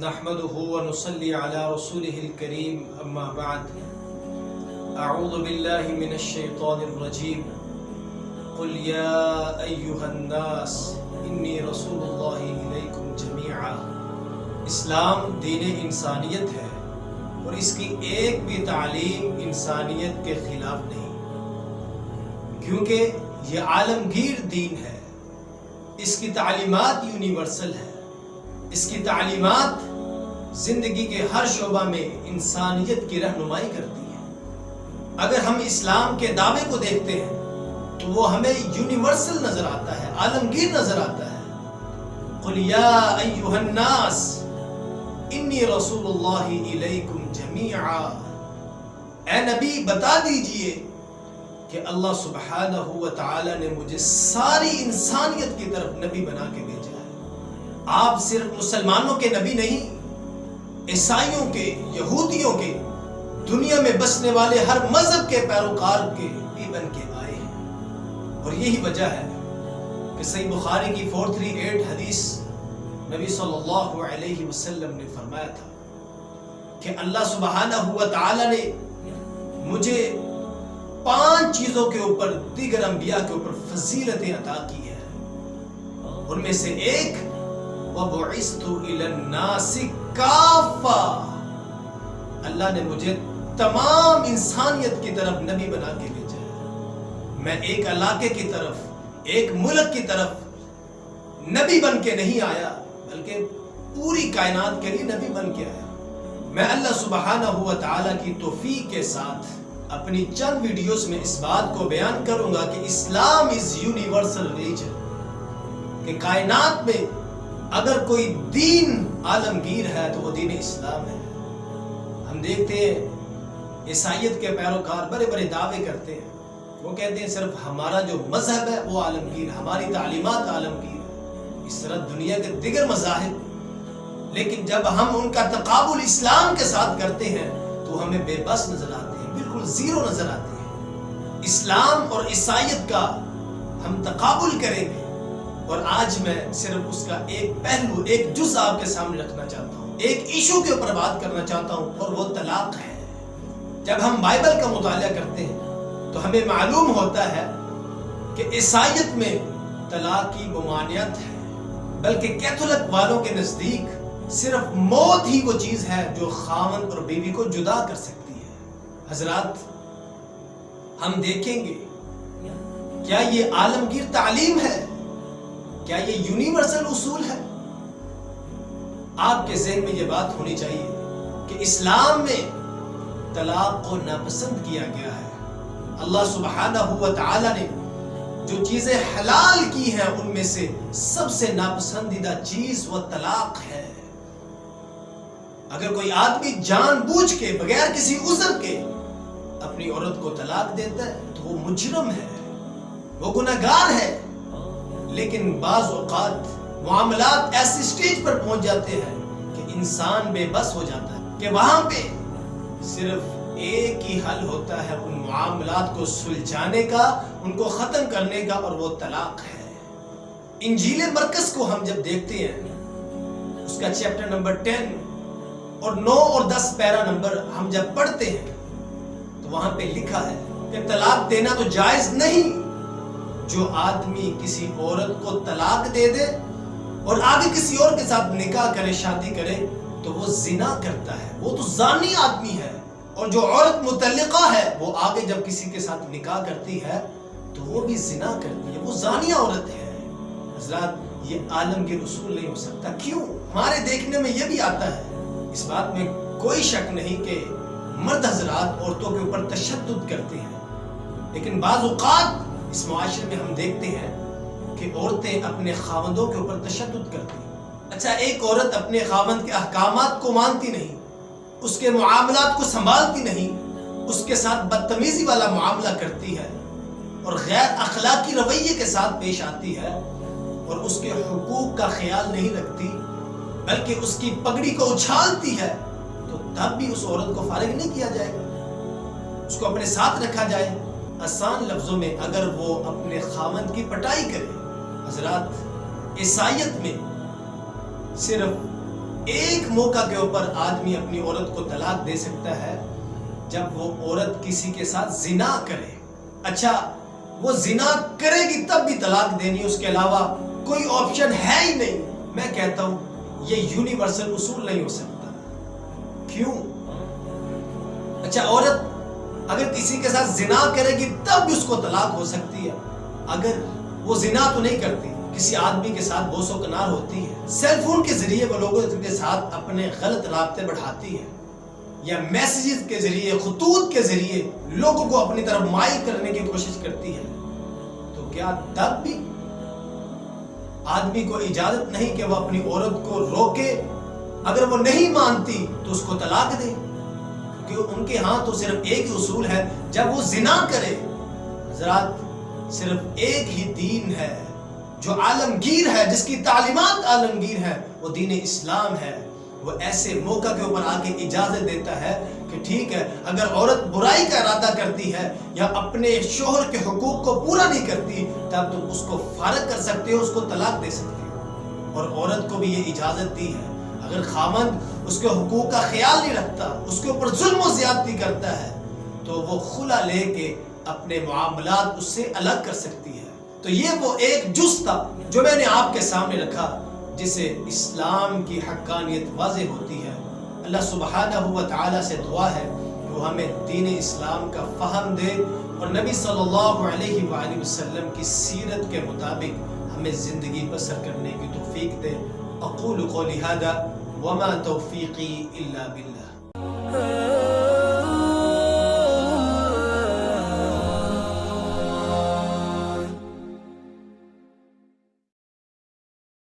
نحمده ونصلي على رسوله الكريم أما بعد أعوذ بالله من الشيطان الرجيم قل يا أيها الناس إني رسول الله إليكم جميعا۔ اسلام دین انسانیت ہے اور اس کی ایک بھی تعلیم انسانیت کے خلاف نہیں، کیونکہ یہ عالمگیر دین ہے۔ اس کی تعلیمات یونیورسل ہے، اس کی تعلیمات زندگی کے ہر شعبہ میں انسانیت کی رہنمائی کرتی ہے۔ اگر ہم اسلام کے دعوے کو دیکھتے ہیں تو وہ ہمیں یونیورسل نظر آتا ہے، عالمگیر نظر آتا ہے۔ قل یا ایھا الناس انی رسول اللہ الیکم جمیعا، اے نبی بتا دیجئے کہ اللہ سبحانہ و تعالی نے مجھے ساری انسانیت کی طرف نبی بنا کے بھیجا ہے۔ آپ صرف مسلمانوں کے نبی نہیں، عیسائیوں کے، یہودیوں کے، دنیا میں بسنے والے ہر مذہب کے پیروکار کے بھی بن کے آئے ہیں۔ اور یہی وجہ ہے کہ صحیح بخاری کی 438 حدیث نبی صلی اللہ علیہ وسلم نے فرمایا تھا کہ اللہ سبحانہ و تعالی نے مجھے 5 چیزوں کے اوپر دیگر انبیاء کے اوپر فضیلتیں عطا کی ہیں۔ ان میں سے ایک وَبُعِثْتُ إِلَى النَّاسِ كَافَّةً، اللہ نے مجھے تمام انسانیت کی طرف نبی بنا کے بھیجا ہے۔ میں ایک علاقے کی طرف، ایک ملک کی طرف نبی بن کے نہیں آیا، بلکہ پوری کائنات کے لیے نبی بن کے آیا۔ میں اللہ سبحانہ و تعالی کی توفیق کے ساتھ اپنی چند ویڈیوز میں اس بات کو بیان کروں گا کہ اسلام از یونیورسل ریلیجن، کہ کائنات میں اگر کوئی دین عالمگیر ہے تو وہ دین اسلام ہے۔ ہم دیکھتے ہیں عیسائیت کے پیروکار بڑے بڑے دعوے کرتے ہیں، وہ کہتے ہیں صرف ہمارا جو مذہب ہے وہ عالمگیر ہے، ہماری تعلیمات عالمگیر ہے، اس طرح دنیا کے دیگر مذاہب، لیکن جب ہم ان کا تقابل اسلام کے ساتھ کرتے ہیں تو ہمیں بے بس نظر آتے ہیں، بالکل زیرو نظر آتے ہیں۔ اسلام اور عیسائیت کا ہم تقابل کریں گے، اور آج میں صرف اس کا ایک پہلو، ایک جز آپ کے سامنے رکھنا چاہتا ہوں، ایک ایشو کے اوپر بات کرنا چاہتا ہوں، اور وہ طلاق ہے۔ جب ہم بائبل کا مطالعہ کرتے ہیں تو ہمیں معلوم ہوتا ہے کہ عیسائیت میں طلاق کی ممانعت ہے، بلکہ کیتھولک والوں کے نزدیک صرف موت ہی وہ چیز ہے جو خاوند اور بیوی کو جدا کر سکتی ہے۔ حضرات، ہم دیکھیں گے کیا یہ عالمگیر تعلیم ہے؟ کیا یہ یونیورسل اصول ہے؟ آپ کے ذہن میں یہ بات ہونی چاہیے کہ اسلام میں طلاق کو ناپسند کیا گیا ہے۔ اللہ سبحانہ و تعالی نے جو چیزیں حلال کی ہیں ان میں سے سب سے ناپسندیدہ چیز وہ طلاق ہے۔ اگر کوئی آدمی جان بوجھ کے بغیر کسی عذر کے اپنی عورت کو طلاق دیتا ہے تو وہ مجرم ہے، وہ گناہگار ہے۔ لیکن بعض اوقات معاملات ایسی سٹیج پر پہنچ جاتے ہیں کہ انسان بے بس ہو جاتا ہے کہ وہاں پہ صرف ایک ہی حل ہوتا ہے ان معاملات کو سلجھانے کا، ان کو ختم کرنے کا، اور وہ طلاق ہے۔ انجیل مرکز کو ہم جب دیکھتے ہیں، اس کا چیپٹر نمبر 10 اور 9 اور 10 پیرا نمبر ہم جب پڑھتے ہیں تو وہاں پہ لکھا ہے کہ طلاق دینا تو جائز نہیں۔ جو آدمی کسی عورت کو طلاق دے دے اور آگے کسی اور کے ساتھ نکاح کرے، شادی کرے، تو وہ زنا کرتا ہے، وہ تو زانی آدمی ہے۔ اور جو عورت مطلقہ ہے وہ آگے جب کسی کے ساتھ نکاح کرتی ہے تو وہ بھی زنا کرتی ہے، وہ زانیہ عورت ہے۔ حضرات، یہ عالمگیر اصول نہیں ہو سکتا۔ کیوں؟ ہمارے دیکھنے میں یہ بھی آتا ہے، اس بات میں کوئی شک نہیں کہ مرد حضرات عورتوں کے اوپر تشدد کرتے ہیں، لیکن بعض اوقات اس معاشرے میں ہم دیکھتے ہیں کہ عورتیں اپنے خاوندوں کے اوپر تشدد کرتی ہیں۔ اچھا، ایک عورت اپنے خاوند کے احکامات کو مانتی نہیں، اس کے معاملات کو سنبھالتی نہیں، اس کے ساتھ بدتمیزی والا معاملہ کرتی ہے اور غیر اخلاقی رویے کے ساتھ پیش آتی ہے اور اس کے حقوق کا خیال نہیں رکھتی، بلکہ اس کی پگڑی کو اچھالتی ہے، تو تب بھی اس عورت کو فارغ نہیں کیا جائے گا، اس کو اپنے ساتھ رکھا جائے۔ آسان لفظوں میں اگر وہ اپنے خاوند کی پٹائی کرے۔ حضرات، عیسائیت میں صرف ایک موقع کے اوپر آدمی اپنی عورت کو طلاق دے سکتا ہے جب وہ عورت کسی کے ساتھ زنا کرے. اچھا وہ زنا کرے گی تب بھی طلاق دینی، اس کے علاوہ کوئی آپشن ہے ہی نہیں. میں کہتا ہوں یہ یونیورسل اصول نہیں ہو سکتا. کیوں؟ اچھا عورت اگر کسی کے ساتھ زنا کرے گی تب بھی اس کو طلاق ہو سکتی ہے. اگر وہ زنا تو نہیں کرتی، کسی آدمی کے ساتھ بوس و کنار ہوتی ہے، سیل فون کے ذریعے وہ لوگوں کے ساتھ اپنے غلط رابطے بڑھاتی ہے، یا میسیجز کے ذریعے، خطوط کے ذریعے لوگوں کو اپنی طرف مائل کرنے کی کوشش کرتی ہے، تو کیا تب بھی آدمی کو اجازت نہیں کہ وہ اپنی عورت کو روکے؟ اگر وہ نہیں مانتی تو اس کو طلاق دے، کیونکہ ان کے ہاں تو صرف ایک ہی اصول ہے جب وہ زنا کرے. حضرات صرف ایک ہی دین ہے جو عالمگیر ہے، جس کی تعلیمات عالمگیر ہے، وہ دین اسلام ہے. وہ ایسے موقع کے اوپر آ کے اجازت دیتا ہے کہ ٹھیک ہے اگر عورت برائی کا ارادہ کرتی ہے یا اپنے شوہر کے حقوق کو پورا نہیں کرتی تب تم اس کو فارغ کر سکتے ہو، اس کو طلاق دے سکتے ہو. اور عورت کو بھی یہ اجازت دی ہے اگر خامند اس کے حقوق کا خیال نہیں رکھتا، اس کے اوپر ظلم و زیادتی کرتا ہے، تو وہ خلا لے کے اپنے معاملات اس سے الگ کر سکتی ہے. تو یہ وہ ایک جز تھا جو میں نے آپ کے سامنے رکھا، جس سے اسلام کی حقانیت واضح ہوتی ہے. اللہ سبحانہ و تعالی سے دعا ہے کہ وہ ہمیں دین اسلام کا فہم دے اور نبی صلی اللہ علیہ وآلہ وسلم کی سیرت کے مطابق ہمیں زندگی بسر کرنے کی توفیق دے. اقول قولی ھذا وما توفیقی الا باللہ.